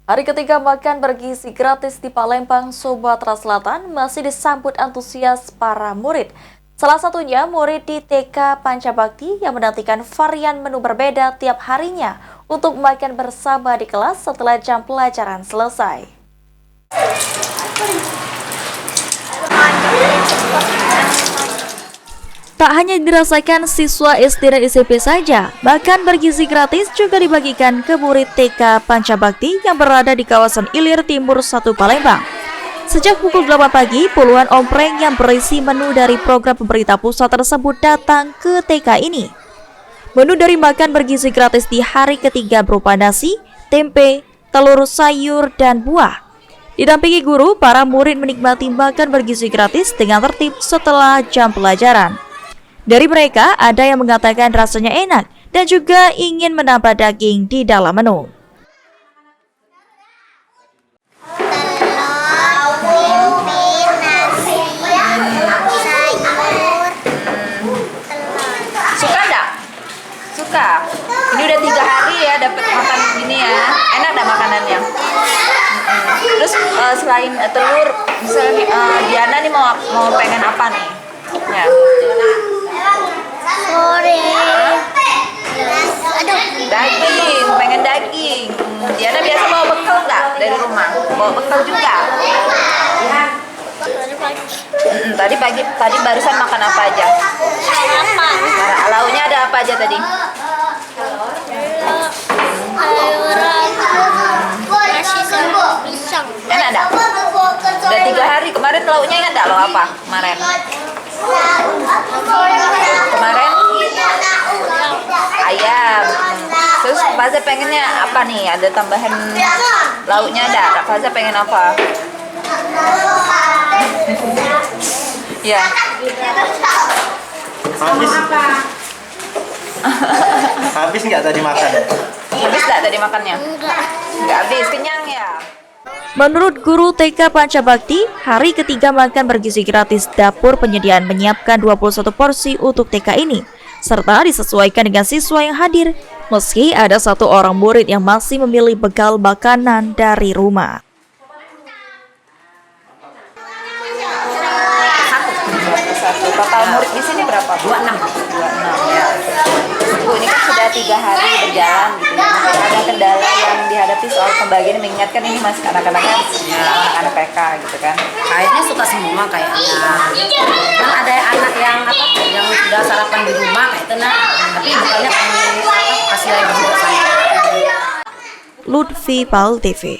Hari ketiga makan bergizi gratis di Palembang, Sumatera Selatan masih disambut antusias para murid. Salah satunya murid di TK Pancabakti yang menantikan varian menu berbeda tiap harinya untuk makan bersama di kelas setelah jam pelajaran selesai. Tak hanya dirasakan siswa SD dan SMP saja, bahkan bergizi gratis juga dibagikan ke murid TK Pancabakti yang berada di kawasan Ilir Timur 1 Palembang. Sejak pukul 8 pagi, puluhan ompreng yang berisi menu dari program pemerintah pusat tersebut datang ke TK ini. Menu dari makan bergizi gratis di hari ketiga berupa nasi, tempe, telur, sayur, dan buah. Didampingi guru, para murid menikmati makan bergizi gratis dengan tertib setelah jam pelajaran. Dari mereka, ada yang mengatakan rasanya enak dan juga ingin menambah daging di dalam menu. Suka enggak? Suka. Ini udah 3 hari ya dapat makan gini ya. Enak enggak makanannya? Terus selain telur, misalnya Diana nih mau pengen apa nih? Ya. Daging, pengen daging. Diana biasa bawa bekal nggak dari rumah? Bawa bekal juga. Tadi barusan makan apa aja? Sarapan. Lauknya ada apa aja tadi? Sayuran, nasi sama pisang. Enak enggak? Udah 3 hari. Kemarin lauknya ingat enggak lo apa? Kemarin ayam. Terus Faza pengennya apa nih? Ada tambahan lauknya ada? Faza pengen apa? Ya. Habis nggak tadi makan? Habis nggak tadi makannya? Nggak habis, kenyang ya. Menurut guru TK Pancabakti, hari ketiga makan bergizi gratis dapur penyediaan menyiapkan 21 porsi untuk TK ini, serta disesuaikan dengan siswa yang hadir, meski ada 1 orang murid yang masih memilih bekal makanan dari rumah. Total murid di sini berapa? 26 ya. Bu, ini kan sudah 3 hari berjalan gitu ya. Ada kendala yang dihadapi soal pembagian, mengingatkan ini masih anak-anaknya anak-anak PK gitu kan. Kayaknya suka semua kayaknya. Kan ada anak yang sudah sarapan di rumah kayak itu nah. Tapi bukannya kami kasih lagi juga. Lutfi Pal TV.